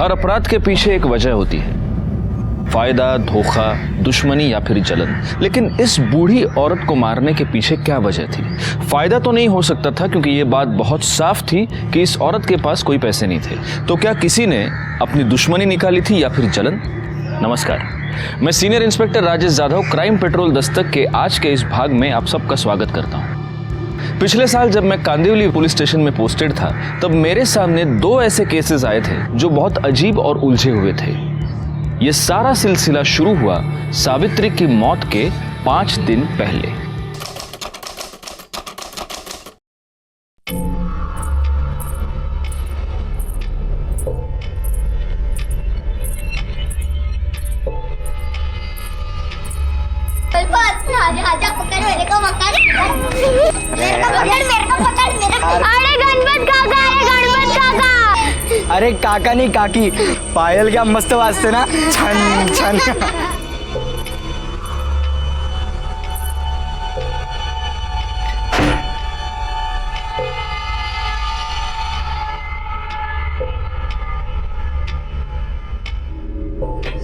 हर अपराध के पीछे एक वजह होती है, फायदा, धोखा, दुश्मनी या फिर जलन। लेकिन इस बूढ़ी औरत को मारने के पीछे क्या वजह थी? फायदा तो नहीं हो सकता था क्योंकि ये बात बहुत साफ थी कि इस औरत के पास कोई पैसे नहीं थे। तो क्या किसी ने अपनी दुश्मनी निकाली थी या फिर जलन? नमस्कार, मैं senior inspector Rajesh Jadhav crime petrol Dastak के आज के इस भाग में आप सबका स्वागत करता हूँ। पिछले साल जब मैं कांदिवली पुलिस स्टेशन में पोस्टेड था तब मेरे सामने 2 ऐसे केसेस आए थे जो बहुत अजीब और उलझे हुए थे। ये सारा सिलसिला शुरू हुआ सावित्री की मौत के 5 दिन पहले। आजा पकड़ मेरे को पकड़ अरे गणपत काका, अरे गणपत काका। अरे काका नहीं काकी, पायल क्या मस्त वाजते ना, छन छन।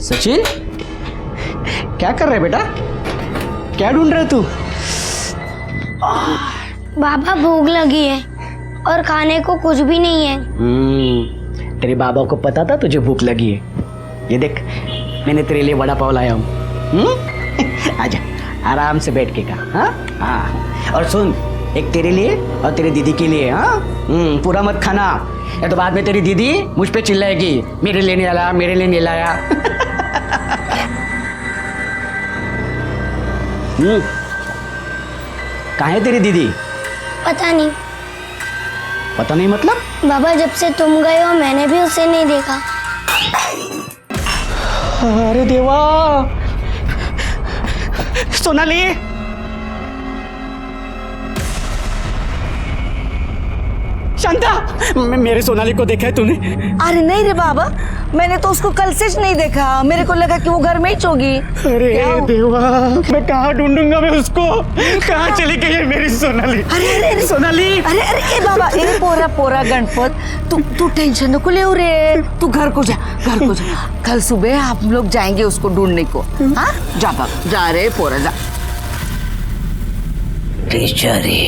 सचिन, क्या कर रहे बेटा? क्या ढूंढ रहे तू? बाबा भूख लगी है और खाने को कुछ भी नहीं है। तेरे बाबा को पता था तुझे भूख लगी है। ये देख, मैंने तेरे लिए वड़ा पाव लाया हूँ। आजा, आराम से बैठ के खा। हाँ, और सुन, एक तेरे लिए और तेरे दीदी के लिए। हाँ, पूरा मत खाना, या तो बाद में तेरी दीदी मुझ पे चिल्लाएगी, मेरे लिए नहीं लाया, मेरे लिए नहीं लाया। कहाँ है तेरी दीदी? पता नहीं। पता नहीं मतलब? बाबा, जब से तुम गए हो मैंने भी उसे नहीं देखा। अरे देवा, सोनाली, शांता, मेरे सोनाली को देखा है तूने? अरे नहीं रे बाबा, मैंने तो उसको कल से नहीं देखा। मेरे को लगा कि वो घर में ही होगी। अरे देवा, मैं कहाँ ढूंढूंगा मैं उसको? कहाँ चली गई है मेरी सोनाली? अरे सोनाली, अरे अरे ए बाबा, ए पोरा पोरा गणपत, तू टेंशन न को ले रे। तू घर को जा, घर को जा। कल सुबह हम लोग जाएंगे उसको ढूंढने को। हाँ, जा बाबा, जा रे पोरा, जा। बेचारी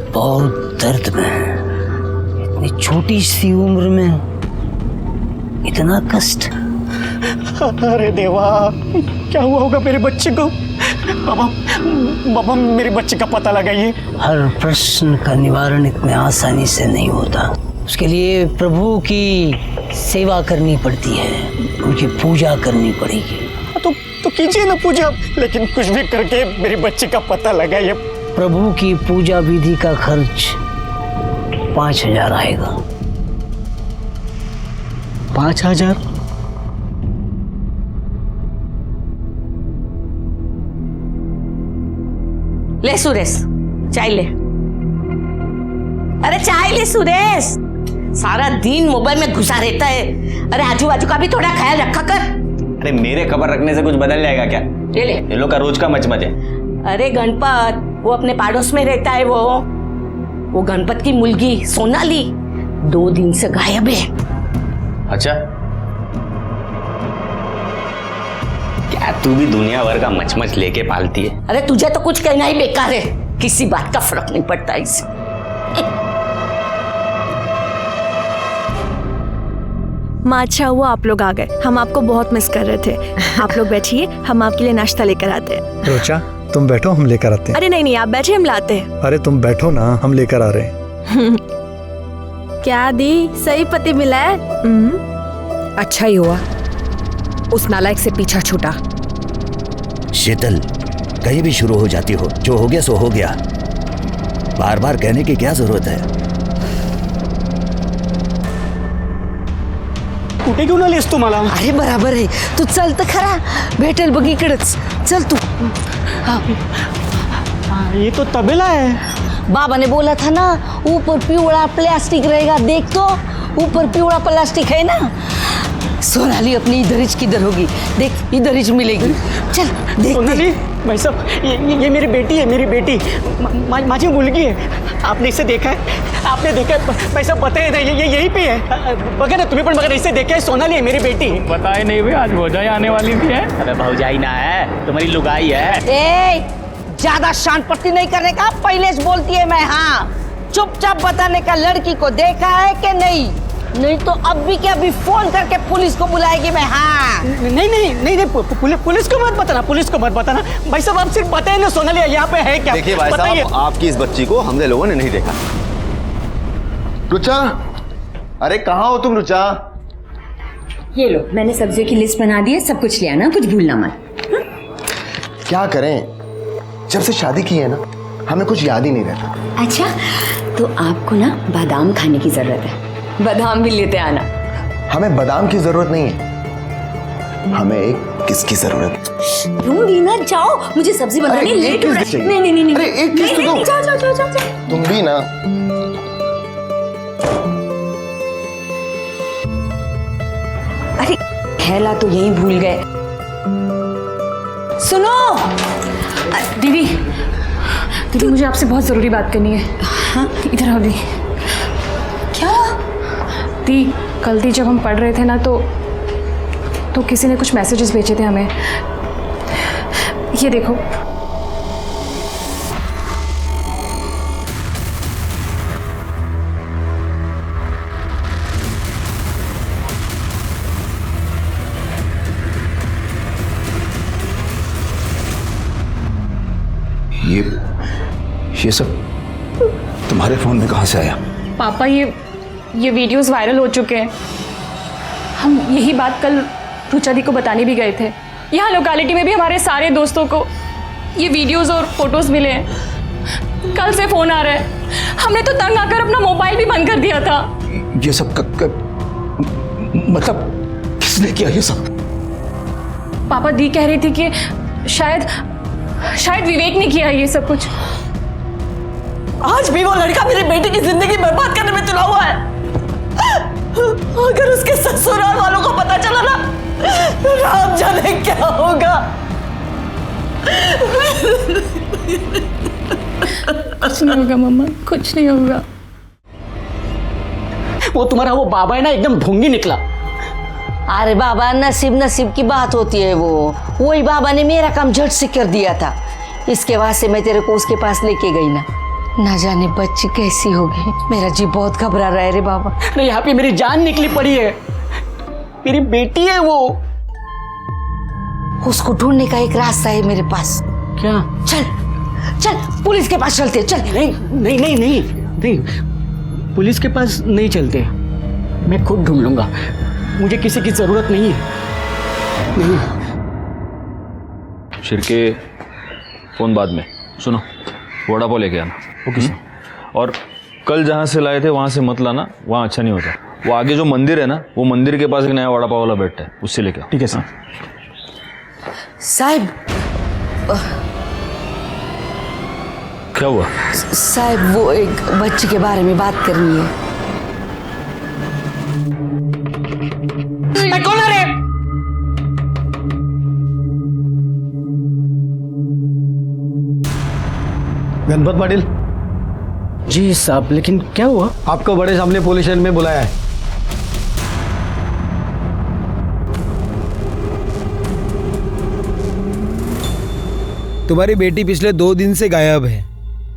बहुत दर्द में, इतनी छोटी सी उम्र में इतना कष्ट। अरे देवा, क्या हुआ होगा मेरे बच्चे को? बाबा, बाबा, मेरे बच्चे का पता लगाइए। हर प्रश्न का निवारण इतने आसानी से नहीं होता। उसके लिए प्रभु की सेवा करनी पड़ती है, उनकी पूजा करनी पड़ेगी। तो कीजिए ना पूजा, लेकिन कुछ भी करके मेरे बच्चे का पता लगाइए। प्रभु की पूजा विधि का खर्च 5,000 आएगा। 5,000? ले सुरेश, चाय ले। अरे चाय ले सुरेश, सारा दिन मोबाइल में घुसा रहता है। अरे आजू बाजू का भी थोड़ा ख्याल रखा कर। अरे मेरे खबर रखने से कुछ बदल जाएगा क्या? ले ले। ये लोग का रोज का मचमच है। अरे गणपत, वो अपने पड़ोस में रहता है। वो गणपत की मुलगी सोनाली 2 दिन से गायब है। अच्छा, क्या तू भी दुनिया भर का मचमच लेके पालती है? अरे तुझे तो कुछ कहना ही बेकार है, किसी बात का फर्क नहीं पड़ता इससे। माँ, अच्छा हुआ आप लोग आ गए, हम आपको बहुत मिस कर रहे थे। आप लोग बैठिए, हम आपके लिए नाश्ता लेकर आते हैं। रोचा, तुम बैठो, हम लेकर आते हैं। अरे नहीं, आप बैठिए, हम लाते हैं। अरे तुम बैठो ना, हम लेकर आ रहे हैं। क्या दी, सही पति मिला है? अच्छा ही हुआ, उस नालायक से पीछा छूटा। शीतल, कहीं भी शुरू हो जाती हो, जो हो गया सो हो गया, बार बार कहने की क्या जरूरत है? कुठे घेऊन आलीस तू मला? अरे बराबर आहे, तू चल तर खरा, भेटेल बघ इकडेच, चल तू। ये तो तबेला है। बाबा ने बोला था ना, ऊपर पिवड़ा प्लास्टिक रहेगा, देख तो ऊपर पिवड़ा प्लास्टिक है ना। सोनाली अपनी इधर किधर होगी, देख इधर मिलेगी। चल देख। सोनाली, भाई साहब ये मेरी बेटी है, मेरी बेटी माझी मुलगी है। आपने इसे देखा है? आपने देखा है? भाई साहब बताए ना, ये यहीं पे है। बघा ना तुम्ही पण बघा ना, इसे देखा है? सोनाली है मेरी बेटी। बताए नहीं भाई, आज भौजाई आने वाली थी है। अरे भौजाई ना है, तुम्हारी लुगाई है। ए, ज्यादा शान पट्टी नहीं करने का, पहले से बोलती है मैं। हाँ, चुपचाप बताने का लड़की को देखा है कि नहीं, नहीं तो अभी के अभी फोन करके पुलिस को बुलाएगी मैं। हाँ नहीं, पुलिस को मत बताना, पुलिस को मत बताना। भाई साहब आप सिर्फ बताइए ना सोनाली यहाँ पे है क्या? देखिए भाई साहब, आपकी इस बच्ची को हमने लोगों ने नहीं देखा। रुचा, अरे कहाँ हो तुम रुचा? ये लो, मैंने सब्जियों की लिस्ट बना दी है, सब कुछ ले आना, कुछ भूलना मत। क्या करें, जब से शादी की है ना, हमें कुछ याद ही नहीं रहता। अच्छा, तो आपको ना बादाम खाने की जरूरत है, बादाम भी लेते आना। हमें बादाम की जरूरत नहीं है, हमें एक किस की जरूरत है। दूंगी ना, जाओ, मुझे सब्जी बनानी लेट हो रहा है। नहीं, अरे एक किस तो दो। जाओ। तुम भी ना। अरे थैला तो यहीं भूल गए। सुनो दीदी, मुझे आपसे बहुत ज़रूरी बात करनी है। हाँ, इधर आओ दी। क्या? दी, कल दी जब हम पढ़ रहे थे ना, तो किसी ने कुछ मैसेजेस भेजे थे हमें। ये देखो। ये सब तुम्हारे फोन में कहाँ से आया? पापा, ये वीडियोस वायरल हो चुके हैं। हम यही बात कल रुचा दी को बताने भी गए थे। यहाँ लोकेलिटी में भी हमारे सारे दोस्तों को ये वीडियोस और फोटोज मिले हैं। कल से फोन आ रहा है। हमने तो तंग आकर अपना मोबाइल भी बंद कर दिया था। ये सब मतलब किसने किया ये सब? पापा, दी कह रही थी कि शायद विवेक ने किया ये सब कुछ। आज भी वो लड़का मेरी बेटी की जिंदगी बर्बाद करने में तुला हुआ है। अगर उसके ससुराल वालों को पता चला ना, तो राम जाने क्या होगा। कुछ नहीं होगा मम्मा, कुछ नहीं होगा। वो तुम्हारा वो बाबा है ना, एकदम ढोंगी निकला। अरे बाबा, नसीब की बात होती है। वही बाबा ने मेरा काम झट से कर दिया था। इसके बाद से मैं तेरे को उसके पास लेके गई ना जाने बच्ची कैसी होगी। मेरा जी बहुत घबरा रहा है रे बाबा। अरे यहाँ पे मेरी जान निकली पड़ी है, मेरी बेटी है वो। उसको ढूंढने का एक रास्ता है मेरे पास। क्या? चल पुलिस के पास चलते। चल। नहीं, पुलिस के पास नहीं चलते, मैं खुद ढूंढ लूंगा। मुझे किसी की जरूरत नहीं है। नहीं। शिरके, फोन बाद में। सुनो, वड़ा पाव लेके आना। Okay sir. और कल जहाँ से लाए थे वहाँ से मत लाना, वहाँ अच्छा नहीं होता। वो आगे जो मंदिर है ना, वो मंदिर के पास एक नया वड़ा पाव वाला बैठता है, उससे लेके आओ। ठीक है सर। साहब, क्या हुआ? साहब, वो एक बच्ची के बारे में बात करनी है। कौन है रे? गणपत पाटिल जी साहब, लेकिन क्या हुआ? आपको बड़े सामने पुलिस स्टेशन में बुलाया है। तुम्हारी बेटी पिछले 2 दिन से गायब है।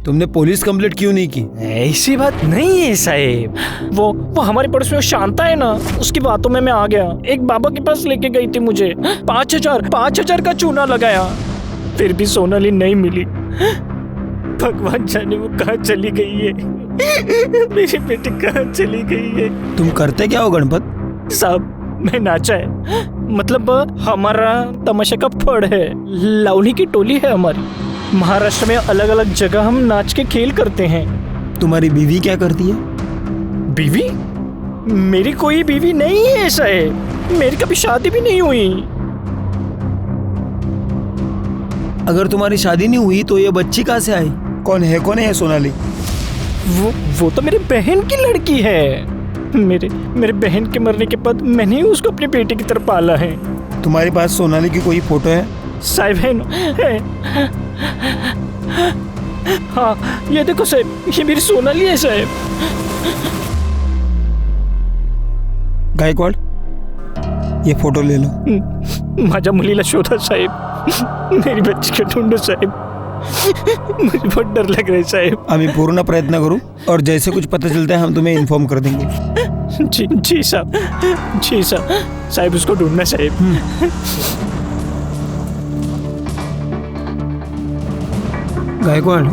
तुमने पुलिस कंप्लेंट क्यों नहीं की? ऐसी बात नहीं है साहब। वो हमारे पड़ोस में शांता है ना, उसकी बातों में मैं आ गया। एक बाबा के पास लेके गई थी मुझे। 5,000 का चूना लगाया, फिर भी सोनाली नहीं मिली। भगवान जाने वो कहाँ चली गई है। मेरी बेटी कहाँ चली गई है। तुम करते क्या हो गणपत? साहब, मैं नाचा है, मतलब हमारा तमाशा का फड़ है। लावणी की टोली है हमारी। महाराष्ट्र में अलग अलग जगह हम नाच के खेल करते हैं। तुम्हारी बीवी क्या करती है? बीवी? मेरी कोई बीवी नहीं है साहब, मेरी कभी शादी भी नहीं हुई। अगर तुम्हारी शादी नहीं हुई तो ये बच्ची कहाँ से आई? कौन है सोनाली? वो तो मेरी बहन की लड़की है। मेरे बहन के मरने के बाद मैंने ही उसको अपनी बेटी की तरफ पाला है। तुम्हारे पास सोनाली की कोई फोटो है? साहिब है। हाँ ये देखो साहिब, ये मेरी सोनाली है साहिब। गायकवाड़, ये फोटो ले लो। माझ्या मुलीला शोधा साहेब, मेरी बच्ची को ढूंढो साहेब, मुझे बहुत डर लग रहा है साहेब। आम्ही पूर्ण प्रयत्न करू और जैसे कुछ पता चलता है हम तुम्हें इन्फॉर्म कर देंगे। जी साहब, जी साहब। साहिब उसको ढूंढना साहेब। गायकवाड़,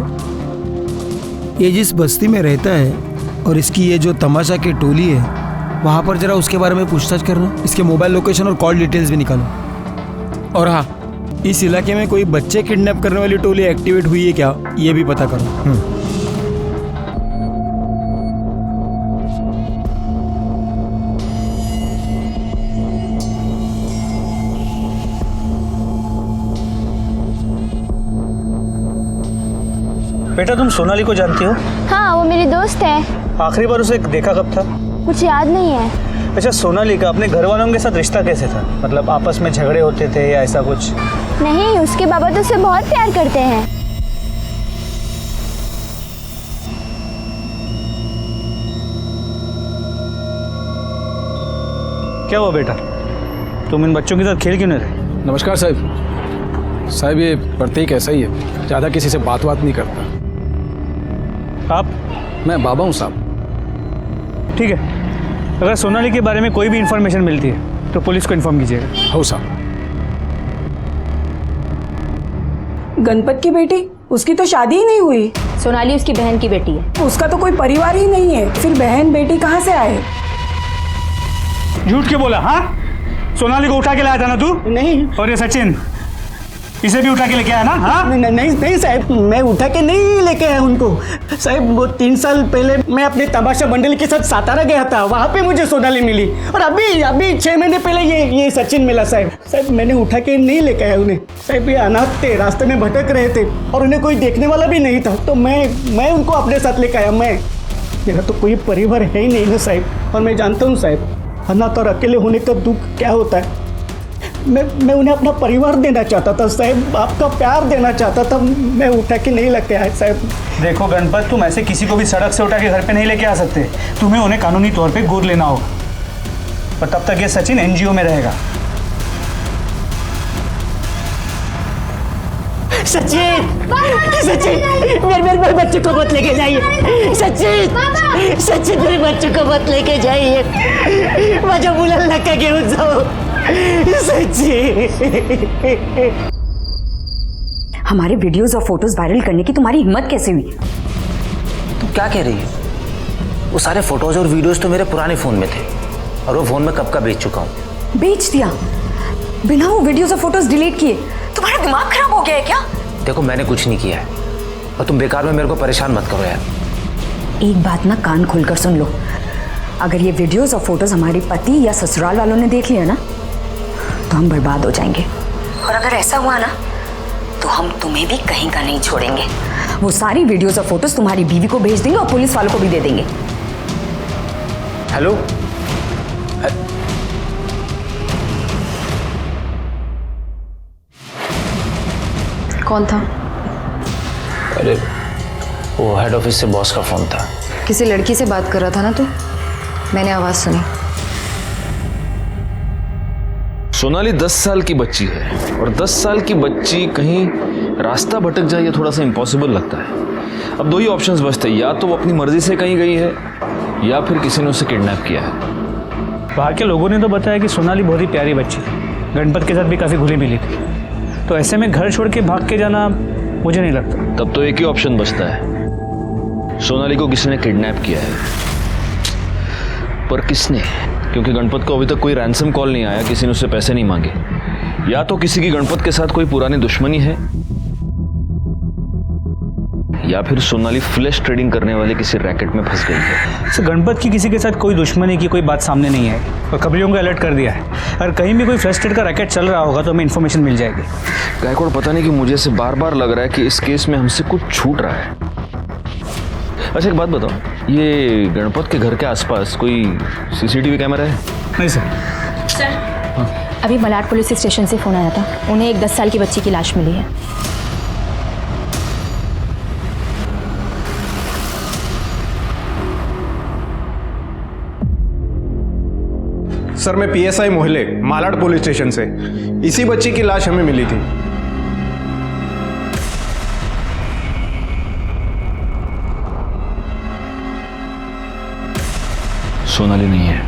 ये जिस बस्ती में रहता है और इसकी ये जो तमाशा की टोली है, वहाँ पर जरा उसके बारे में पूछताछ करना। इसके मोबाइल लोकेशन और कॉल डिटेल्स भी निकालो। और हाँ, इस इलाके में कोई बच्चे किडनैप करने वाली टोली एक्टिवेट हुई है क्या, ये भी पता करो। बेटा तुम सोनाली को जानती हो? हाँ, वो मेरी दोस्त है। आखिरी बार उसे देखा कब था? मुझे याद नहीं है। अच्छा, सोनाली का अपने घर वालों के साथ रिश्ता कैसे था? मतलब आपस में झगड़े होते थे या ऐसा कुछ? नहीं, उसके बाबा तो उसे बहुत प्यार करते हैं। क्या हुआ बेटा, तुम इन बच्चों के साथ खेल क्यों नहीं रहे? नमस्कार साहब। साहब ये प्रतीक ऐसा ही है, ज़्यादा किसी से बात नहीं करता। आप? मैं बाबा हूँ साहब। ठीक है, अगर सोनाली के बारे में कोई भी इंफॉर्मेशन मिलती है तो पुलिस को इन्फॉर्म कीजिएगा। हो साहब। गणपत की बेटी, उसकी तो शादी ही नहीं हुई। सोनाली उसकी बहन की बेटी है। उसका तो कोई परिवार ही नहीं है, फिर बहन बेटी कहाँ से आए? झूठ क्यों बोला? हाँ, सोनाली को उठा के लाया था ना तू? नहीं। और ये सचिन, इसे भी उठा के लेके आया ना? हाँ? नहीं साहब, मैं उठा के नहीं लेके आया उनको। साहब वो 3 साल पहले मैं अपने तमाशा मंडली के साथ सातारा गया था, वहाँ पे मुझे सोनाली मिली। और अभी 6 महीने पहले ये सचिन मिला साहब। मैंने उठा के नहीं लेके आया उन्हें। साहब ये अनाथ थे, रास्ते में भटक रहे थे और उन्हें कोई देखने वाला भी नहीं था, तो मैं उनको अपने साथ लेके आया। मेरा तो कोई परिवार है ही नहीं ना साहब। और मैं जानता हूँ साहब, अनाथ और अकेले होने का दुख क्या होता है। मैं उन्हें अपना परिवार देना चाहता था साहब, आपका प्यार देना चाहता था। मैं उठा के नहीं लेके आया साहब। देखो गणपत, तुम ऐसे किसी को भी सड़क से उठा के घर पे नहीं लेके आ सकते। तुम्हें उन्हें कानूनी तौर पे गोद लेना होगा, और तब तक ये सचिन एनजीओ में रहेगा। सचिन मेरे बच्चे को मत लेके जाइए। सचिन मेरे बच्चे को मत लेके जाइए। माझ्या मुलाला नका घेऊन जाओ सचिन। हमारे वीडियोस और फोटोज वायरल करने की तुम्हारी हिम्मत कैसे हुई? तुम क्या कह रही है? वो सारे फोटोज और वीडियोस तो मेरे पुराने फोन में थे, और वो फोन में कब का बेच चुका हूँ। बेच दिया बिना वो वीडियोस और फोटोज डिलीट किए? तुम्हारा दिमाग खराब हो गया है क्या? देखो मैंने कुछ नहीं किया है, और तुम बेकार में मेरे को परेशान मत करो यार। एक बात ना कान खोलकर सुन लो, अगर ये वीडियोस और फोटोज हमारे पति या ससुराल वालों ने देख लिया ना, तो हम बर्बाद हो जाएंगे। और अगर ऐसा हुआ ना, तो हम तुम्हें भी कहीं का नहीं छोड़ेंगे। वो सारी वीडियोस और फोटोज तुम्हारी बीवी को भेज देंगे और पुलिस वालों को भी दे देंगे। हेलो, कौन था? अरे वो हेड ऑफिस से बॉस का फोन था। किसी लड़की से बात कर रहा था ना तू? मैंने आवाज सुनी। सोनाली 10 साल की बच्ची है, और 10 साल की बच्ची कहीं रास्ता भटक जाए ये थोड़ा सा इम्पॉसिबल लगता है। अब 2 ही ऑप्शंस बचते हैं, या तो वो अपनी मर्जी से कहीं गई है, या फिर किसी ने उसे किडनैप किया है। वहाँ के लोगों ने तो बताया कि सोनाली बहुत ही प्यारी बच्ची थी, गणपत के साथ भी काफ़ी घुली मिली थी। तो ऐसे में घर छोड़ के भाग के जाना मुझे नहीं लगता। तब तो एक ही ऑप्शन बचता है, सोनाली को किसी ने किडनैप किया है। पर किसने? क्योंकि गणपत को अभी तक कोई रैंसम कॉल नहीं आया, किसी ने उससे पैसे नहीं मांगे। या तो किसी की गणपत के साथ कोई पुरानी दुश्मनी है, या फिर सोनाली फ्लैश ट्रेडिंग करने वाले किसी रैकेट में फंस गई है। तो गणपत की किसी के साथ कोई दुश्मनी की कोई बात सामने नहीं है, और खबरियों को अलर्ट कर दिया है। अगर कहीं भी कोई फ्लैश ट्रेड का रैकेट चल रहा होगा तो हमें इन्फॉर्मेशन मिल जाएगी। गायकवाड़, पता नहीं कि मुझे से बार बार लग रहा है कि इस केस में हमसे कुछ छूट रहा है। अच्छा एक बात बताओ, ये गणपत के घर के आसपास कोई सीसीटीवी कैमरा है? नहीं सर। अभी मलाड पुलिस स्टेशन से फ़ोन आया था, उन्हें एक 10 साल की बच्ची की लाश मिली है। सर मैं PSI मोहल्ले मालाड पुलिस स्टेशन से, इसी बच्ची की लाश हमें मिली थी। सोनाली नहीं है।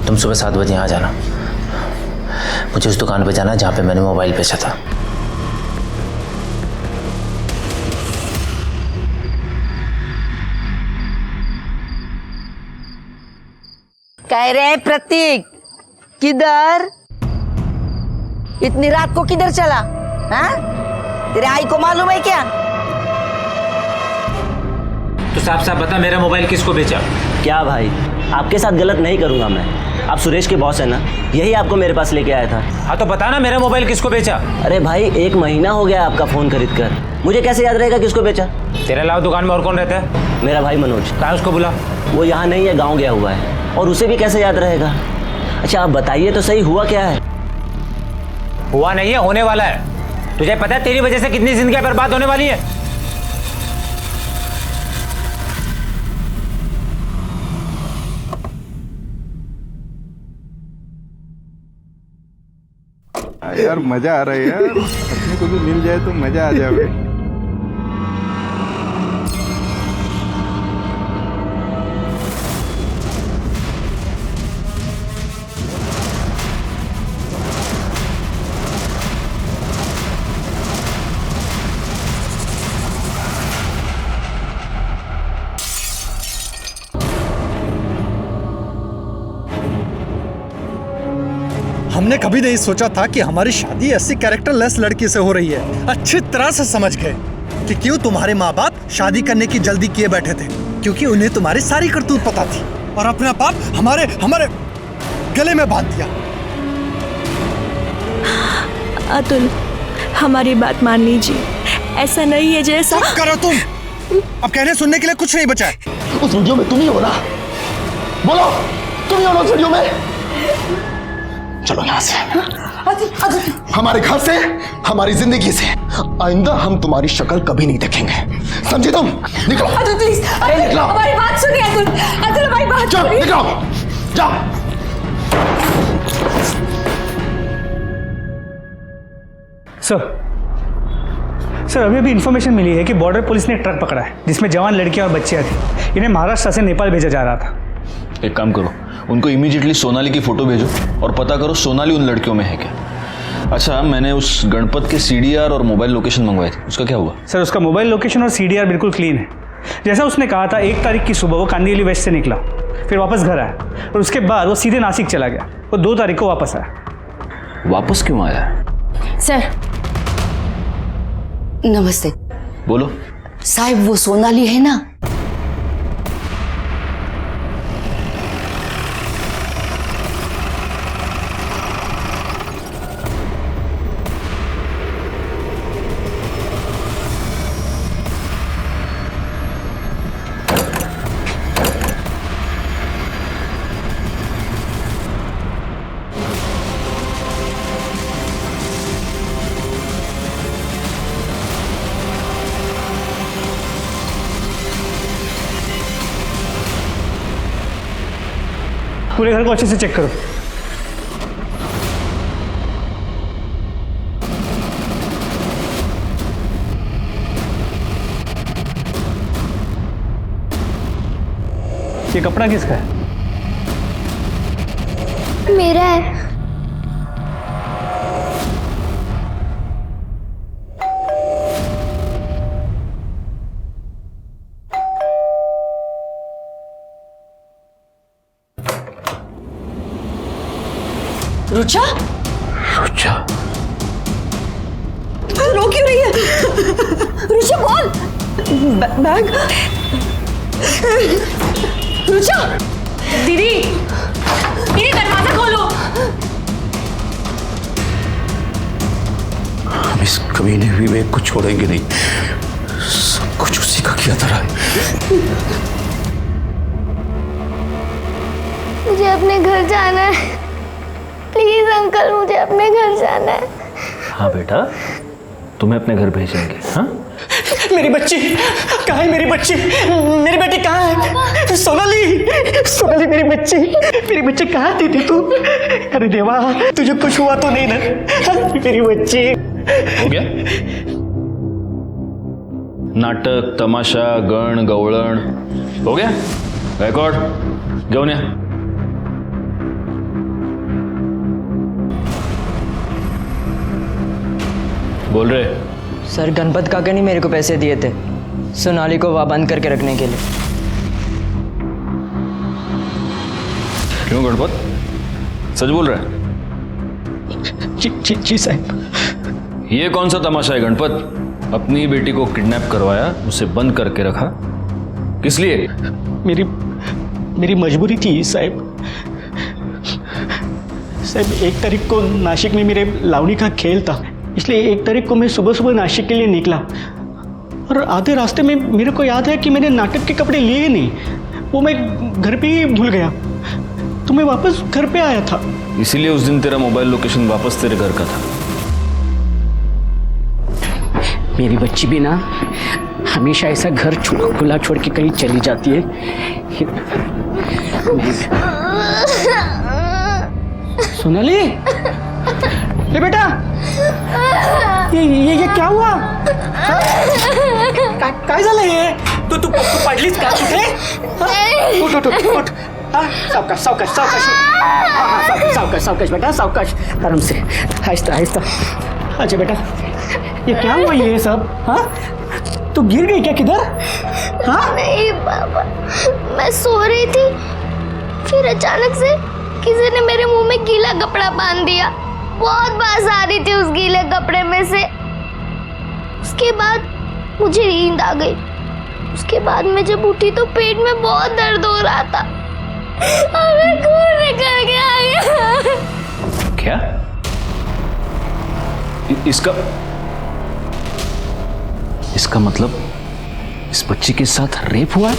तुम सुबह 7 बजे यहाँ जाना, मुझे उस दुकान पे जाना जहाँ पे मैंने मोबाइल बेचा था। कह रहे प्रतीक, किधर? इतनी रात को किधर चला? हाँ? तेरे आई को मालूम है क्या? तो साफ साफ बता, मेरा मोबाइल किसको बेचा? क्या भाई, आपके साथ गलत नहीं करूंगा मैं। आप सुरेश के बॉस है ना, यही आपको मेरे पास लेके आया था। हाँ तो बता ना, मेरा मोबाइल किसको बेचा? अरे भाई 1 महीना हो गया आपका फोन खरीद कर, मुझे कैसे याद रहेगा किसको बेचा? तेरे अलावा दुकान में और कौन रहता है? मेरा भाई मनोज। कहाँ उसको बुला? वो यहाँ नहीं है, गाँव गया हुआ है, और उसे भी कैसे याद रहेगा? अच्छा आप बताइए तो सही, हुआ क्या है? हुआ नहीं है, होने वाला है। तुझे पता है तेरी वजह से कितनी जिंदगियां बर्बाद होने वाली है? यार मजा आ रहा है यार, अपने को भी मिल जाए तो मजा आ जाए। हमने कभी नहीं सोचा था कि हमारी शादी ऐसी कैरेक्टरलेस लड़की से हो रही है। अच्छी तरह से समझ गए कि क्यों तुम्हारे माँ बाप शादी करने की जल्दी किए बैठे थे, क्योंकि उन्हें तुम्हारी सारी करतूत पता थी और अपना पाप हमारे हमारे गले में बांध दिया। अतुल, हमारी बात मान लीजिए, ऐसा नहीं है जैसा। चुप करो तुम, अब कहने सुनने के लिए कुछ नहीं बचा है। उस वीडियो में तुम ही हो ना? बोलो, तुम ही हो ना उस वीडियो में? चलो यहाँ से, हमारे घर से, हमारी जिंदगी से। आइंदा हम तुम्हारी शक्ल कभी नहीं देखेंगे, समझे तुम? निकलो अतुल प्लीज, निकलो, हमारी बात सुनिए अतुल, अतुल हमारी बात सुनिए। निकलो, जाओ। सर अभी अभी इन्फॉर्मेशन मिली है कि बॉर्डर पुलिस ने एक ट्रक पकड़ा है जिसमें जवान लड़कियां और बच्चियां थी। इन्हें महाराष्ट्र से नेपाल भेजा जा रहा था। एक काम करो, उनको इमीडिएटली सोनाली की फोटो भेजो और पता करो सोनाली उन लड़कियों में है क्या। अच्छा, मैंने उस गणपत के CDR और मोबाइल लोकेशन मंगवाए थे, उसका क्या हुआ? सर उसका मोबाइल लोकेशन और CDR बिल्कुल क्लीन है। जैसा उसने कहा था, 1 तारीख की सुबह वो कांदिवली वेस्ट से निकला, फिर वापस घर आया और उसके बाद वो सीधे नासिक चला गया। वो 2 तारीख को वापस आया। वापस क्यों आया? सर नमस्ते। बोलो। साहब वो सोनाली है ना? पूरे घर को अच्छे से चेक करो। ये कपड़ा किसका है? मेरा है। रुचा? रुचा? रो क्यों रही है? रुचा बोल। बैग। रुचा, दीदी, दीदी दरवाजा खोलो। हम इस कभी नहीं विवेक को छोड़ेंगे नहीं, सब कुछ उसी का किया धरा है। मुझे अपने घर जाना है, प्लीज अंकल, मुझे अपने घर जाना है। हाँ बेटा, तुम्हें अपने घर भेजेंगे। हाँ, मेरी बच्ची कहाँ है? मेरी बच्ची, मेरी बेटी कहाँ है? सोनाली, सोनाली मेरी बच्ची कहाँ थी तू? अरे देवा, तुझे कुछ हुआ तो नहीं ना? मेरी बच्ची। हो गया नाटक, तमाशा, गण गवळण हो गया। गायकवाड घेऊन या। बोल रहे सर, गणपत काका ने मेरे को पैसे दिए थे सोनाली को वहाँ बंद करके रखने के लिए। क्यों गणपत, सच बोल रहा है? जी साहब। ये कौन सा तमाशा है गणपत? अपनी बेटी को किडनैप करवाया, उसे बंद करके रखा, किस लिए? मेरी मजबूरी थी साहब। साहब 1 तारीख को नासिक में मेरे लावणी का खेल था, इसलिए 1 तारीख को मैं सुबह सुबह नासिक के लिए निकला और आधे रास्ते में मेरे को याद है कि मैंने नाटक के कपड़े लिए नहीं, वो मैं घर पे ही भूल गया, तो मैं वापस घर पे आया था। इसीलिए उस दिन तेरा मोबाइल लोकेशन वापस तेरे घर का था। मेरी बच्ची भी ना हमेशा ऐसा घर खुला छोड़ के कहीं चली जाती है। सोनाली, ले बेटा, ये क्या हुआ? काय झालं हे? तू पडलीस का कुठे? उठ सावकाश बेटा, सावकाश, आराम से, आहिस्ता। अच्छा बेटा, ये क्या हुआ ये सब? हाँ, तू गिर गई क्या किधर? हाँ? नहीं बाबा, मैं सो रही थी, फिर अचानक से किसी ने मेरे मुंह में गीला कपड़ा बांध दिया। बहुत बास आ रही थी उस गीले कपड़े में से। उसके बाद मुझे नींद आ गई। उसके बाद मैं जब उठी तो पेट में बहुत दर्द हो रहा था और मैं खून निकल के आ गया। क्या? इसका मतलब इस बच्ची के साथ रेप हुआ?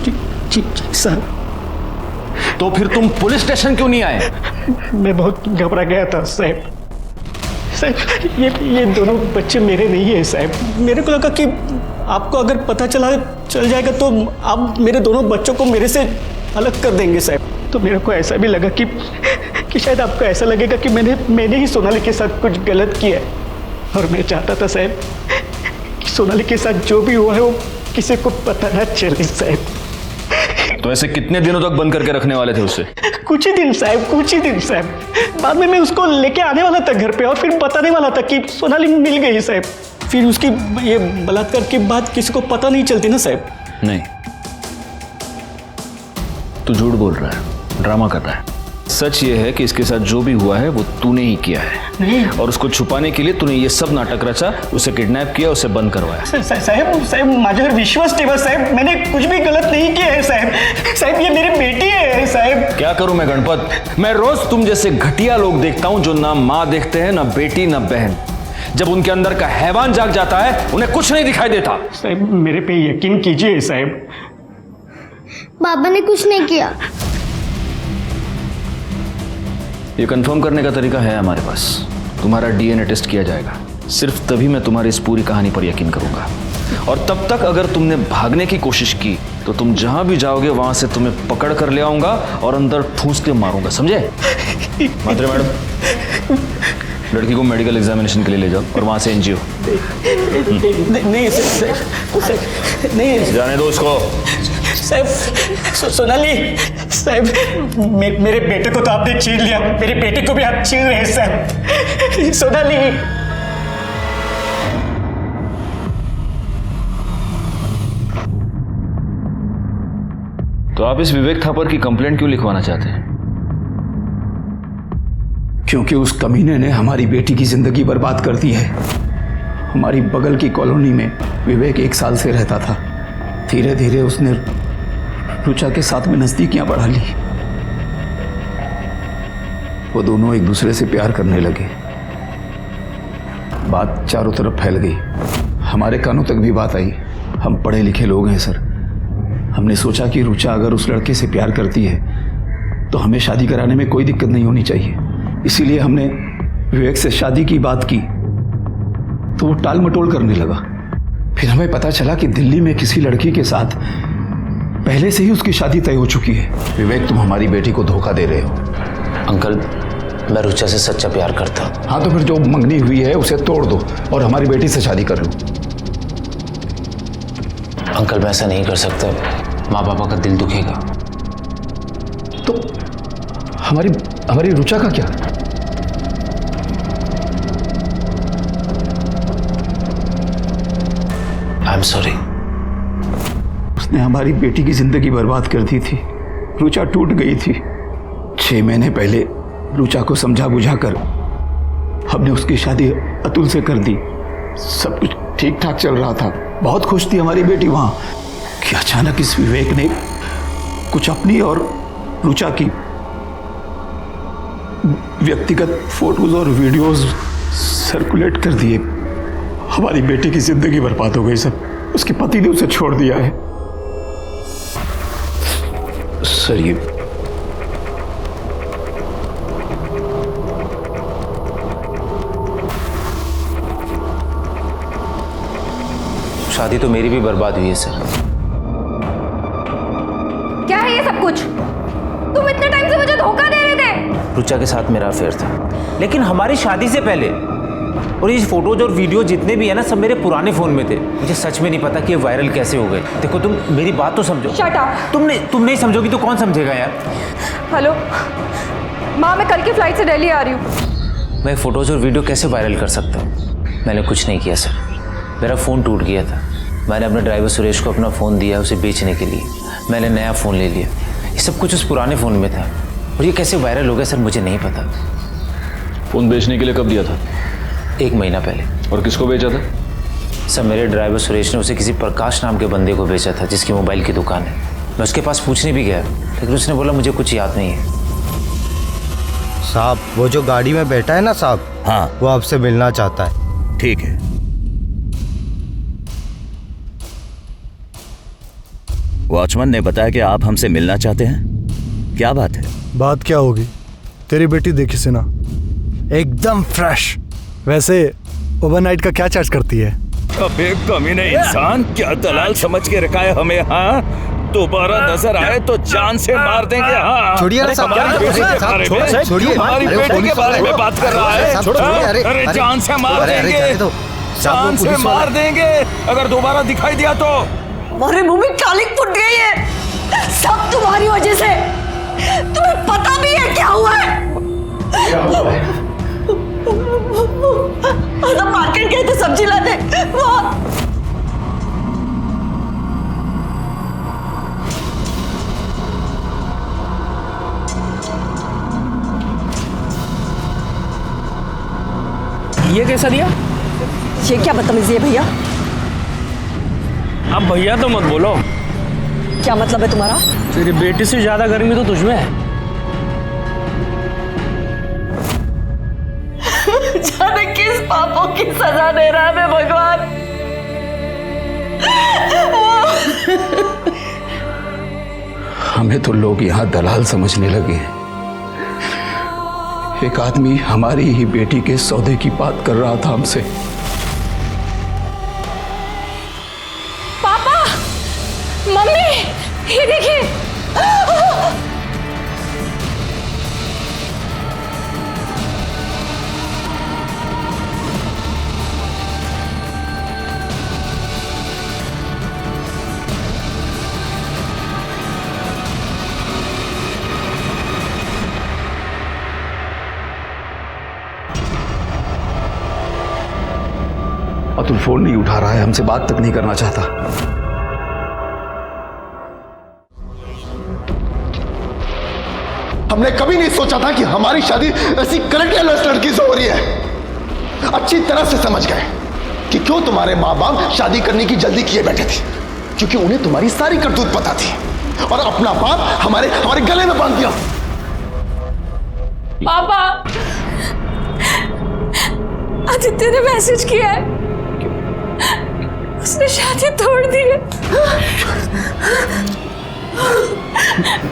जी सर। तो फिर तुम पुलिस स्टेशन क्यों नहीं आए? मैं बहुत घबरा गया था साहब। ये दोनों बच्चे मेरे नहीं है साहब। मेरे को लगा कि आपको अगर पता चल जाएगा तो आप मेरे दोनों बच्चों को मेरे से अलग कर देंगे साहब। तो मेरे को ऐसा भी लगा कि शायद आपको ऐसा लगेगा कि मैंने ही सोनाली के साथ कुछ गलत किया है, और मैं चाहता था साहब कि सोनाली के साथ जो भी हुआ है वो किसी को पता ना चले साहब। तो ऐसे कितने दिनों तक बंद करके रखने वाले थे उसे? कुछ ही दिन साहब। बाद में मैं उसको लेके आने वाला था घर पे और फिर बताने वाला था कि सोनाली मिल गई साहब। फिर उसकी ये बलात्कार की बात किसी को पता नहीं चलती ना साहब। नहीं, तू झूठ बोल रहा है, ड्रामा कर रहा है। सच ये है कि इसके साथ जो भी हुआ है वो तूने ही किया है। नहीं। और उसको छुपाने के लिए तूने ये सब नाटक रचा, उसे किडनैप किया, उसे बंद करवाया। साहब माझ्यावर विश्वास ठेवा साहब, मैंने कुछ भी गलत नहीं किया है साहब। ये मेरी बेटी है साहब। क्या करूं मैं गणपत? मैं रोज तुम जैसे घटिया लोग देखता हूं जो ना माँ देखते हैं, ना बेटी, ना बहन। जब उनके अंदर का हैवान जाग जाता है उन्हें कुछ नहीं दिखाई देता। साहब मेरे पे यकीन कीजिए साहब। बाबा ने कुछ नहीं किया। ये कंफर्म करने का तरीका है हमारे पास। तुम्हारा डीएनए टेस्ट किया जाएगा, सिर्फ तभी मैं तुम्हारी इस पूरी कहानी पर यकीन करूंगा। और तब तक अगर तुमने भागने की कोशिश की तो तुम जहां भी जाओगे वहां से तुम्हें पकड़ कर ले आऊंगा और अंदर ठूंस के मारूंगा, समझे? मात्रे मैडम, लड़की को मेडिकल एग्जामिनेशन के लिए ले जाओ और वहां से एनजीओ। नहीं जाने दो उसको। साहब सोनाली साहब, मेरे बेटे को तो आपने छीन लिया, मेरी बेटी को भी आप छीन रहे हैं साहब। सोनाली। तो आप इस विवेक थापर की कंप्लेंट क्यों लिखवाना चाहते हैं? क्योंकि उस कमीने ने हमारी बेटी की जिंदगी बर्बाद कर दी है। हमारी बगल की कॉलोनी में विवेक 1 साल से रहता था। धीरे धीरे उसने रुचा के साथ में नजदीकियां बढ़ा ली। वो दोनों एक दूसरे से प्यार करने लगे। बात चारों तरफ फैल गई, हमारे कानों तक भी बात आई। हम पढ़े लिखे लोग हैं सर। हमने सोचा कि रुचा अगर उस लड़के से प्यार करती है तो हमें शादी कराने में कोई दिक्कत नहीं होनी चाहिए। इसीलिए हमने विवेक से शादी की बात की तो वो टाल मटोल करने लगा। फिर हमें पता चला कि दिल्ली में किसी लड़की के साथ पहले से ही उसकी शादी तय हो चुकी है। विवेक, तुम हमारी बेटी को धोखा दे रहे हो। अंकल, मैं रुचा से सच्चा प्यार करता हूँ। हाँ तो फिर जो मंगनी हुई है उसे तोड़ दो और हमारी बेटी से शादी कर लो। अंकल, मैं ऐसा नहीं कर सकता, माँ पापा का दिल दुखेगा। तो हमारी रुचा का क्या? I am sorry. उसने हमारी बेटी की जिंदगी बर्बाद कर दी थी। रुचा टूट गई थी। 6 महीने पहले रुचा को समझा बुझा कर हमने उसकी शादी अतुल से कर दी। सब कुछ ठीक ठाक चल रहा था, बहुत खुश थी हमारी बेटी वहां कि अचानक इस विवेक ने कुछ अपनी और रुचा की व्यक्तिगत फोटोज और वीडियोस सर्कुलेट कर दिए। हमारी बेटी की जिंदगी बर्बाद हो गई सब। उसके पति ने उसे छोड़ दिया है। सर, ये शादी तो मेरी भी बर्बाद हुई है सर। क्या है ये सब कुछ? तुम इतने टाइम से मुझे धोखा दे रहे थे। रुचा के साथ मेरा अफेयर था, लेकिन हमारी शादी से पहले। और ये फोटोज और वीडियो जितने भी है ना, सब मेरे पुराने फोन में थे। मुझे सच में नहीं पता कि ये वायरल कैसे हो गए। देखो, तुम मेरी बात तो समझो। Shut up. तुम नहीं समझोगी तो कौन समझेगा यार। हेलो माँ, मैं कल की फ्लाइट से दिल्ली आ रही हूँ। मैं फोटोज और वीडियो कैसे वायरल कर सकता हूँ? मैंने कुछ नहीं किया सर। मेरा फ़ोन टूट गया था। मैंने अपने ड्राइवर सुरेश को अपना फ़ोन दिया उसे बेचने के लिए। मैंने नया फ़ोन ले लिया। ये सब कुछ उस पुराने फ़ोन में था। और ये कैसे वायरल हो गया सर, मुझे नहीं पता। फ़ोन बेचने के लिए कब दिया था? 1 महीना पहले। और किसको बेचा था? सर, मेरे ड्राइवर सुरेश ने उसे किसी प्रकाश नाम के बंदे को बेचा था जिसकी मोबाइल की दुकान है। मैं उसके पास पूछने भी गया, लेकिन उसने बोला मुझे कुछ याद नहीं है। साहब, वो जो गाड़ी में बैठा है ना साहब, हाँ, वो आपसे मिलना चाहता है। ठीक है। वॉचमैन ने बताया कि आप हमसे मिलना चाहते हैं। क्या बात है? बात क्या होगी? तेरी बेटी देखी से ना, एकदम फ्रेश। वैसे ओवरनाइट का क्या चार्ज करती है? अबे कमीने इंसान, क्या दलाल समझ के रखा है हमें? हाँ, दोबारा नजर आए तो जान से मार देंगे। हाँ, छोड़िए ना साहब, हमारी बेटी के बारे में, छोड़िए, हमारी बेटी के बारे में बात कर रहा है। अरे जान से मार देंगे, जान से मार देंगे अगर दोबारा दिखाई दिया तो। हमारे मुंह में कालिक फुट गई है, सब तुम्हारी वजह से। तुम्हें पता भी है क्या हुआ है? हम मार्केट गए थे सब्जी लाने, ये कैसा दिया? ये क्या बदतमीजी है भैया? अब भैया तो मत बोलो। क्या मतलब है तुम्हारा? तेरी बेटी से ज्यादा गर्मी तो तुझमें है। जाने किस पापों की सजा दे रहा है भगवान। हमें तो लोग यहाँ दलाल समझने लगे हैं। एक आदमी हमारी ही बेटी के सौदे की बात कर रहा था हमसे। पापा, मम्मी, ये देखिए। अतुल फोन नहीं उठा रहा है, हमसे बात तक नहीं करना चाहता। हमने कभी नहीं सोचा था कि हमारी शादी ऐसी करेक्टरलेस लड़की से हो रही है। अच्छी तरह से समझ गए कि क्यों तुम्हारे माँ बाप शादी करने की जल्दी किए बैठे थे, क्योंकि उन्हें तुम्हारी सारी करतूत पता थी और अपना बाप हमारे गले में बांध दिया। पापा, आदित्य ने मैसेज किया है, उसने शादी तोड़ दी है।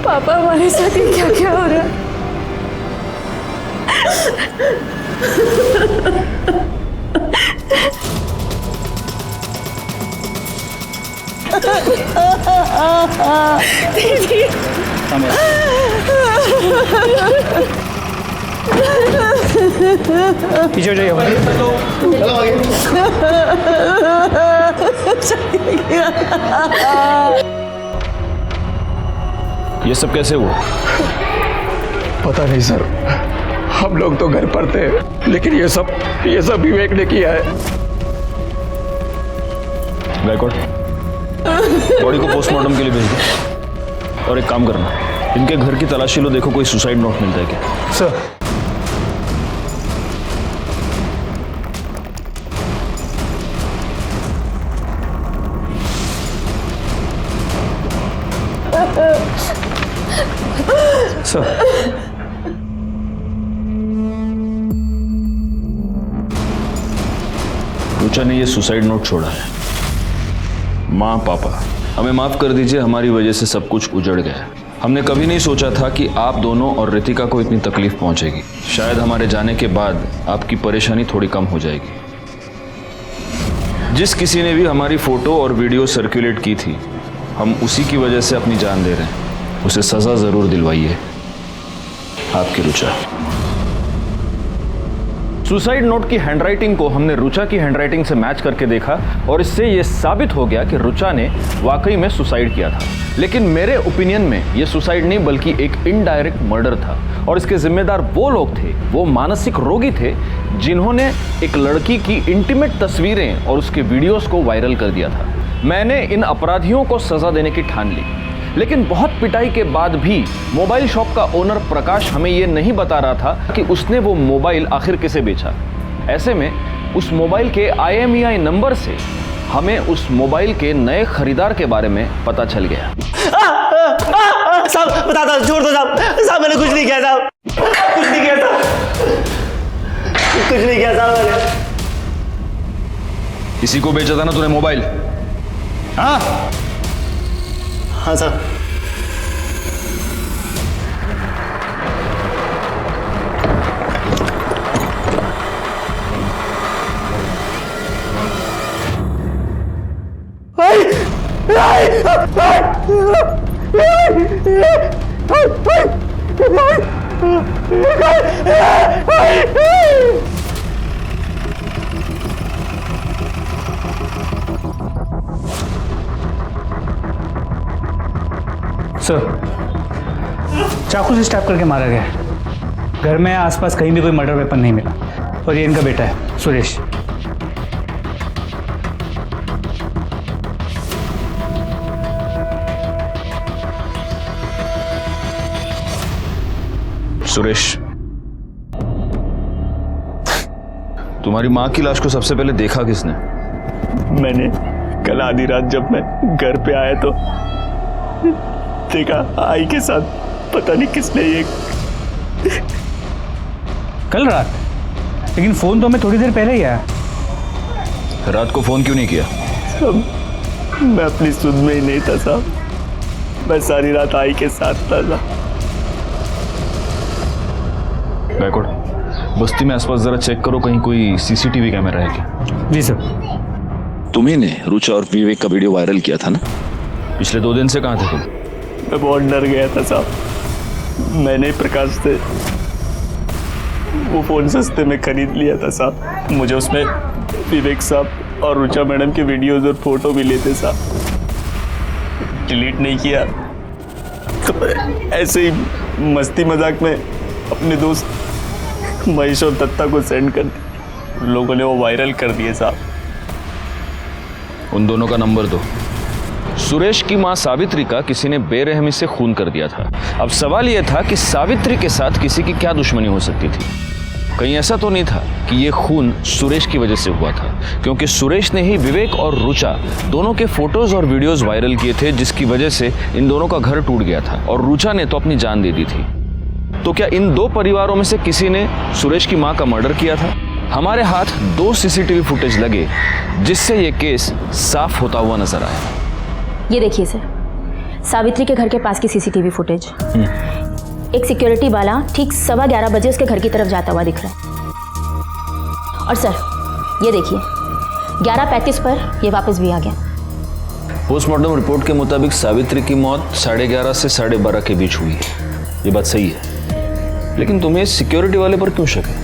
पापा हमारे साथ ये क्या क्या हो रहा है? दीदी पीछे हो जाइए। चलो आगे। ये सब कैसे हुआ? पता नहीं सर, हम लोग तो घर पर थे, लेकिन ये सब विवेक ने किया है। गायकवाड़, बॉडी को पोस्टमार्टम के लिए भेज दो। और एक काम करना, इनके घर की तलाशी लो, देखो कोई सुसाइड नोट मिलता है क्या। सर रुचा ने ये सुसाइड नोट छोड़ा है। माँ पापा, हमें माफ कर दीजिए, हमारी वजह से सब कुछ उजड़ गया। हमने कभी नहीं सोचा था कि आप दोनों और रितिका को इतनी तकलीफ पहुंचेगी। शायद हमारे जाने के बाद आपकी परेशानी थोड़ी कम हो जाएगी। जिस किसी ने भी हमारी फोटो और वीडियो सर्कुलेट की थी, हम उसी की वजह से अपनी जान दे रहे हैं। उसे सजा जरूर दिलवाइए। आपकी रुचा। सुसाइड नोट की हैंडराइटिंग को हमने रुचा की हैंडराइटिंग से मैच करके देखा और इससे यह साबित हो गया कि रुचा ने वाकई में सुसाइड किया था। लेकिन मेरे ओपिनियन में यह सुसाइड नहीं बल्कि एक इनडायरेक्ट मर्डर था और इसके जिम्मेदार वो लोग थे, वो मानसिक रोगी थे जिन्होंने एक लड़की की इंटीमेट तस्वीरें और उसके वीडियोस को वायरल कर दिया था। मैंने इन अपराधियों को सजा देने की ठान ली, लेकिन बहुत पिटाई के बाद भी मोबाइल शॉप का ओनर प्रकाश हमें यह नहीं बता रहा था कि उसने वो मोबाइल आखिर किसे बेचा। ऐसे में उस मोबाइल के IMEI नंबर से हमें उस मोबाइल के नए खरीदार के बारे में पता चल गया। साहब बता दो, छोड़ दो साहब, साहब मैंने कुछ नहीं किया साहब, कुछ नहीं किया साहब, कुछ नहीं किया साहब मैंने। किसी को बेचा था ना तूने मोबाइल? हाँ हाँ साहब। सर, चाकू से स्टैप करके मारा गया है। घर में आसपास कहीं भी कोई मर्डर वेपन नहीं मिला और ये इनका बेटा है सुरेश। सुरेश, तुम्हारी माँ की लाश को सबसे पहले देखा किसने? मैंने कल आधी रात जब मैं घर पे आया तो देखा आई के साथ, पता नहीं किसने ये। कल रात? लेकिन फोन तो हमें थोड़ी देर पहले ही आया। रात को फोन क्यों नहीं किया? मैं अपनी सुध में ही नहीं था साहब, मैं सारी रात आई के साथ था। गायकवाड़, बस्ती में आसपास जरा चेक करो, कहीं कोई CCTV कैमरा है क्या? जी सर। तुम्ही ने रुचा और विवेक का वीडियो वायरल किया था ना? पिछले 2 दिन से कहाँ थे तुम? मैं बहुत डर गया था साहब। मैंने प्रकाश से वो फोन सस्ते में खरीद लिया था साहब। मुझे उसमें विवेक साहब और रुचा मैडम के वीडियोस और फोटो भी लेते साहब। डिलीट नहीं किया तो ऐसे ही मस्ती मजाक में अपने दोस्त महेश और दत्ता को सेंड कर दिया। लोगों ने वो वायरल कर दिए साहब। उन दोनों का नंबर दो। सुरेश की मां सावित्री का किसी ने बेरहमी से खून कर दिया था। अब सवाल यह था कि सावित्री के साथ किसी की क्या दुश्मनी हो सकती थी? कहीं ऐसा तो नहीं था कि यह खून सुरेश की वजह से हुआ था, क्योंकि सुरेश ने ही विवेक और रुचा दोनों के फोटोज और वीडियोस वायरल किए थे, जिसकी वजह से इन दोनों का घर टूट गया था और रुचा ने तो अपनी जान दे दी थी। तो क्या इन 2 परिवारों में से किसी ने सुरेश की मां का मर्डर किया था? हमारे हाथ 2 सीसीटीवी फुटेज लगे जिससे ये केस साफ होता हुआ नजर आया। ये देखिए सर, सावित्री के घर के पास की सीसीटीवी फुटेज। एक सिक्योरिटी वाला ठीक 11:15 बजे उसके घर की तरफ जाता हुआ दिख रहा है। और सर ये देखिए 11:35 पर ये वापस भी आ गया। पोस्टमार्टम रिपोर्ट के मुताबिक सावित्री की मौत 11:30 से 12:30 के बीच हुई है। ये बात सही है, लेकिन तुम्हें सिक्योरिटी वाले पर क्यों शक है?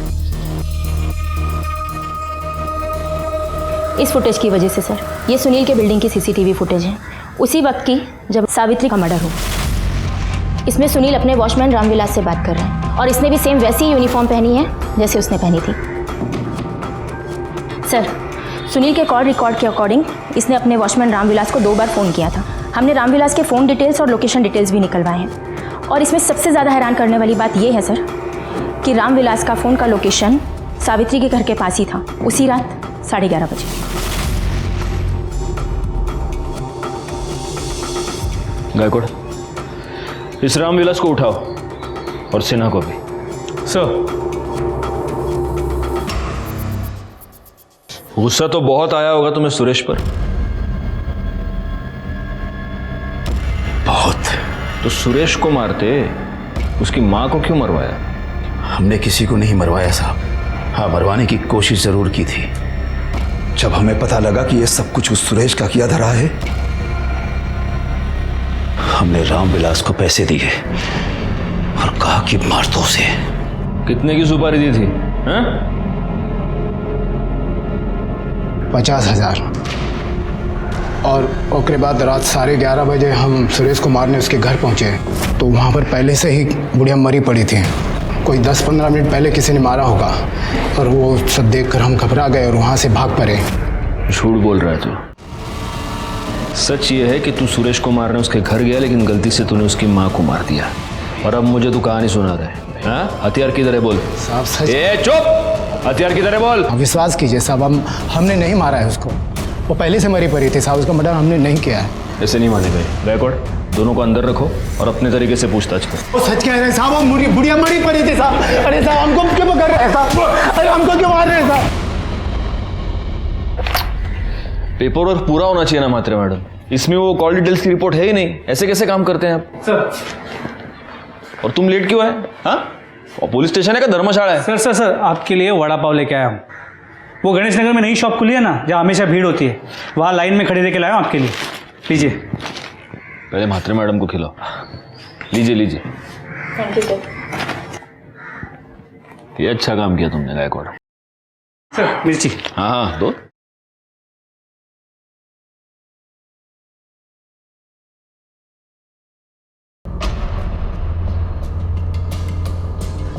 इस फुटेज की वजह से सर, ये सुनील के बिल्डिंग की सीसीटीवी फुटेज है उसी वक्त की जब सावित्री का मर्डर हुआ। इसमें सुनील अपने वॉचमैन रामविलास से बात कर रहे हैं और इसने भी सेम वैसी यूनिफॉर्म पहनी है जैसे उसने पहनी थी। सर, सुनील के कॉल रिकॉर्ड के अकॉर्डिंग इसने अपने वॉचमैन रामविलास को 2 बार फ़ोन किया था। हमने रामविलास के फ़ोन डिटेल्स और लोकेशन डिटेल्स भी निकलवाए हैं। और इसमें सबसे ज़्यादा हैरान करने वाली बात यह है सर कि रामविलास का फ़ोन का लोकेशन सावित्री के घर के पास ही था उसी रात 11:30 बजे। गायकवाड़, इस रामविलास को उठाओ और सिन्हा को भी। सर, गुस्सा तो बहुत आया होगा तुम्हें सुरेश पर। बहुत। तो सुरेश को मारते उसकी मां को क्यों मरवाया? हमने किसी को नहीं मरवाया साहब। हाँ, मरवाने की कोशिश जरूर की थी। जब हमें पता लगा कि यह सब कुछ उस सुरेश का किया धरा है, हमने रामविलास को पैसे दिए और कहा कि मार दो उसे। कितने की सुपारी दी थी? हाँ? 50,000। और उसके बाद रात 11:30 बजे हम सुरेश को मारने उसके घर पहुंचे तो वहां पर पहले से ही बुढ़िया मरी पड़ी थी। कोई 10-15 मिनट पहले किसी ने मारा होगा और वो सब देखकर हम घबरा गए और वहां से भाग पड़े। झूठ बोल रहा है तू। सच ये है कि तू सुरेश को मारने उसके घर गया, लेकिन गलती से तूने उसकी माँ को मार दिया। और अब मुझे तू कहानी सुना रहा है। हाँ? हथियार की तरह बोल। साहब सच। चुप! हथियार की तरह बोल। विश्वास कीजिए साहब, हमने नहीं मारा है उसको। वो पहले से मरी पड़ी थी साहब, उसका मर्डर हमने नहीं किया है। ऐसे नहीं माने भाई। गायकवाड़, दोनों को अंदर रखो और अपने तरीके से पूछताछ करो। वो सच कह रहे हैं साहब, वो बुढ़िया मरी पड़ी थी साहब। अरे साहब, हमको क्यों पकड़ रहे हैं साहब? अरे हमको क्यों मार रहे हैं साहब? पेपर वर्क पूरा होना चाहिए ना मात्रे मैडम। इसमें वो कॉल डिटेल्स की रिपोर्ट है ही नहीं। ऐसे कैसे काम करते हैं आप? सर, और तुम लेट क्यों आए? हाँ? और पुलिस स्टेशन है का धर्मशाला है? सर सर सर, आपके लिए वड़ा पाव लेके आया हूँ। वो गणेश नगर में नई शॉप खुली है ना, जहाँ हमेशा भीड़ होती है, वहाँ लाइन में खड़े लेके लाया हूँ आपके लिए। लीजिए। पहले म्हात्रे मैडम को खिलाओ। लीजिए लीजिए। Thank you sir. ये अच्छा काम किया तुमने गायकवाड़। सर, मिर्ची। हाँ हाँ, दो।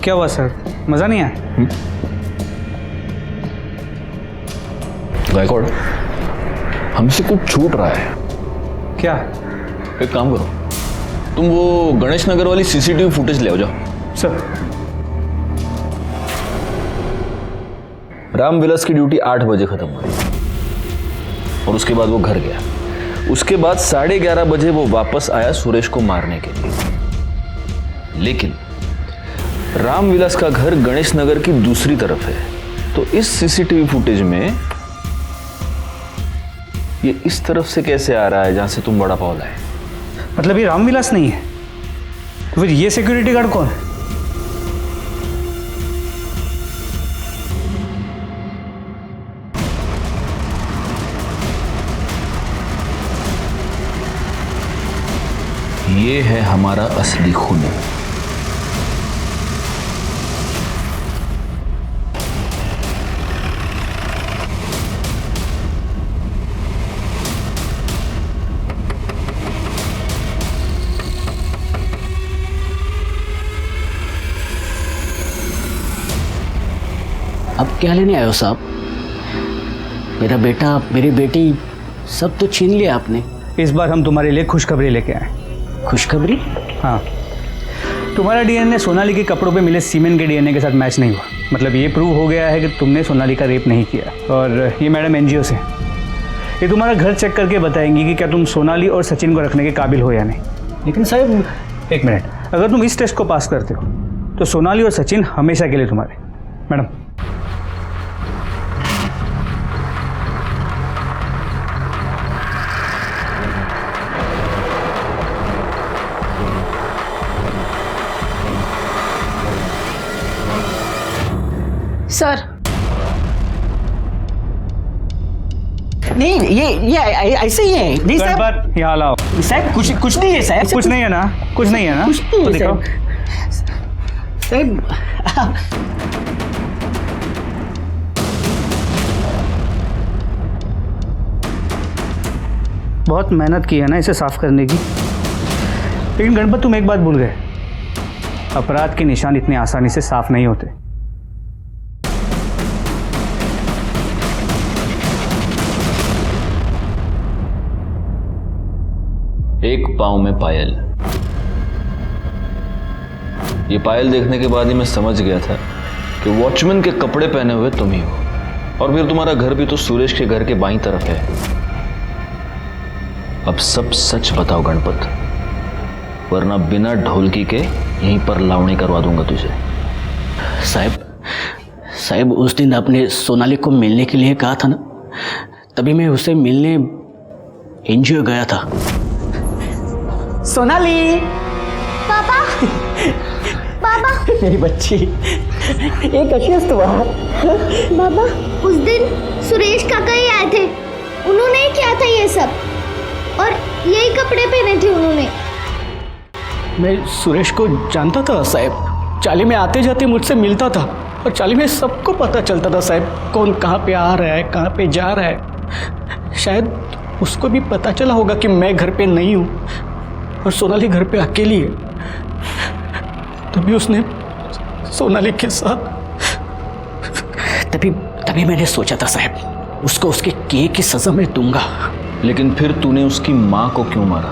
क्या हुआ सर, मज़ा नहीं आया? गायकवाड़, हमसे कुछ छूट रहा है। क्या? एक काम करो, तुम वो गणेश नगर वाली सीसीटीवी फुटेज ले आओ जाओ। सर। रामविलास की ड्यूटी 8 बजे खत्म हुई और उसके बाद वो घर गया। उसके बाद 11:30 बजे वो वापस आया सुरेश को मारने के लिए। लेकिन रामविलास का घर गणेश नगर की दूसरी तरफ है, तो इस सीसीटीवी फुटेज में ये इस तरफ से कैसे आ रहा है जहां से तुम वड़ा पाव लाए? मतलब ये रामविलास नहीं है, तो फिर ये सिक्योरिटी गार्ड कौन है? ये है हमारा असली खून। अब क्या लेने आए हो साहब? मेरा बेटा, मेरी बेटी, सब तो छीन लिया आपने। इस बार हम तुम्हारे लिए खुशखबरी लेके आए। खुशखबरी? हाँ, तुम्हारा डीएनए सोनाली के कपड़ों पे मिले सीमेन के डीएनए के साथ मैच नहीं हुआ। मतलब ये प्रूव हो गया है कि तुमने सोनाली का रेप नहीं किया। और ये मैडम एनजीओ से, ये तुम्हारा घर चेक करके बताएंगी कि क्या तुम सोनाली और सचिन को रखने के काबिल हो या नहीं। लेकिन साहब एक मिनट, अगर तुम इस टेस्ट को पास करते हो तो सोनाली और सचिन हमेशा के लिए तुम्हारे। मैडम सर नहीं ये ऐसे ही है। नहीं साहब, गणपत यहाँ लाओ। साहब कुछ नहीं है साहब। कुछ नहीं है ना? कुछ नहीं है ना? कुछ नहीं तो है दिखाओ। साहब। बहुत मेहनत की है ना इसे साफ करने की। लेकिन गणपत तुम एक बात भूल गए, अपराध के निशान इतने आसानी से साफ नहीं होते। एक पांव में पायल। ये पायल देखने के बाद ही मैं समझ गया था कि वॉचमैन के कपड़े पहने हुए तुम ही हो, और फिर तुम्हारा घर भी तो सुरेश के घर के बाईं तरफ है। अब सब सच बताओ गणपत, वरना बिना ढोलकी के यहीं पर लावणी करवा दूंगा तुझे। साहब उस दिन आपने सोनाली को मिलने के लिए कहा था ना, तभी मैं उसे मिलने एनजीओ गया था। सोनाली। पापा पापा मेरी बच्ची, एक अशियस्त हुआ। बाबा उस दिन सुरेश काका ही आए थे, उन्होंने ही किया था ये सब, और यही कपड़े पहने थे उन्होंने। मैं सुरेश को जानता था साहब, चाली में आते जाते मुझसे मिलता था, और चाली में सबको पता चलता था साहब कौन कहाँ पे आ रहा है, कहाँ पे जा रहा है। शायद उसको भी पता चला होगा कि मैं घर पे नहीं हूँ और सोनाली घर पे अकेली है, तभी उसने सोनाली के साथ तभी मैंने सोचा था साहब उसको उसके किए की सजा मैं दूंगा। लेकिन फिर तूने उसकी माँ को क्यों मारा?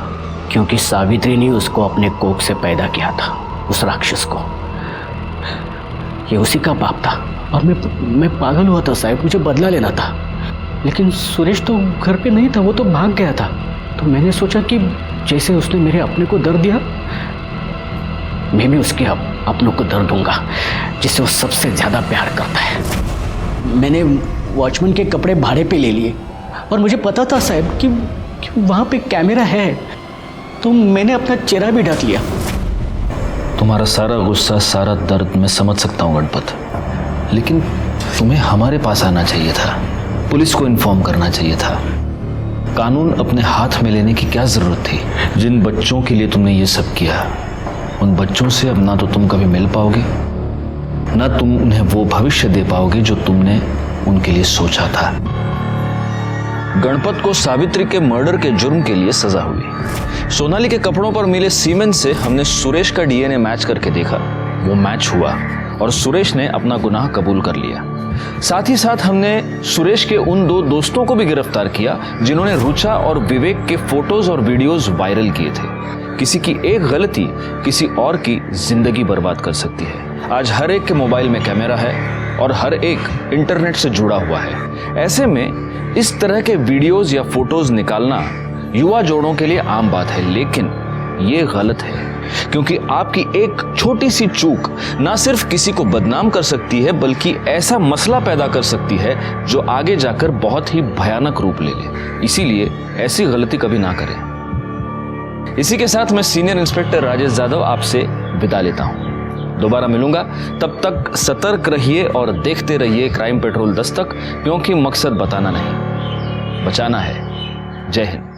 क्योंकि सावित्री ने उसको अपने कोख से पैदा किया था, उस राक्षस को। ये उसी का बाप था, और मैं पागल हुआ था साहब, मुझे बदला लेना था। लेकिन सुरेश तो घर पे नहीं था, वो तो भाग गया था। तो मैंने सोचा कि जैसे उसने मेरे अपने को दर्द दिया, मैं भी उसके अपनों को दर्द दूंगा, जिससे वो सबसे ज़्यादा प्यार करता है। मैंने वॉचमैन के कपड़े भाड़े पे ले लिए, और मुझे पता था साहब कि वहाँ पे कैमरा है, तो मैंने अपना चेहरा भी ढक लिया। तुम्हारा सारा गुस्सा, सारा दर्द मैं समझ सकता हूँ गणपत, लेकिन तुम्हें हमारे पास आना चाहिए था, पुलिस को इन्फॉर्म करना चाहिए था। कानून अपने हाथ में लेने की क्या जरूरत थी? जिन बच्चों के लिए तुमने ये सब किया, उन बच्चों से अब ना तो तुम कभी मिल पाओगे, ना तुम उन्हें वो भविष्य दे पाओगे जो तुमने उनके लिए सोचा था। गणपत को सावित्री के मर्डर के जुर्म के लिए सजा हुई। सोनाली के कपड़ों पर मिले सीमेंट से हमने सुरेश का डीएनए मैच करके देखा, वो मैच हुआ और सुरेश ने अपना गुनाह कबूल कर लिया। साथ ही साथ हमने सुरेश के उन दो दोस्तों को भी गिरफ्तार किया जिन्होंने रुचा और विवेक के फोटोज और वीडियोज वायरल किए थे। किसी की एक गलती किसी और की जिंदगी बर्बाद कर सकती है। आज हर एक के मोबाइल में कैमरा है और हर एक इंटरनेट से जुड़ा हुआ है। ऐसे में इस तरह के वीडियोज या फोटोज निकालना युवा जोड़ों के लिए आम बात है, लेकिन ये गलत है, क्योंकि आपकी एक छोटी सी चूक ना सिर्फ किसी को बदनाम कर सकती है, बल्कि ऐसा मसला पैदा कर सकती है जो आगे जाकर बहुत ही भयानक रूप ले ले। इसीलिए ऐसी गलती कभी ना करें। इसी के साथ मैं सीनियर इंस्पेक्टर राजेश यादव आपसे विदा लेता हूं। दोबारा मिलूंगा, तब तक सतर्क रहिए और देखते रहिए क्राइम पेट्रोल दस्तक, क्योंकि मकसद बताना नहीं, बचाना है। जय हिंद।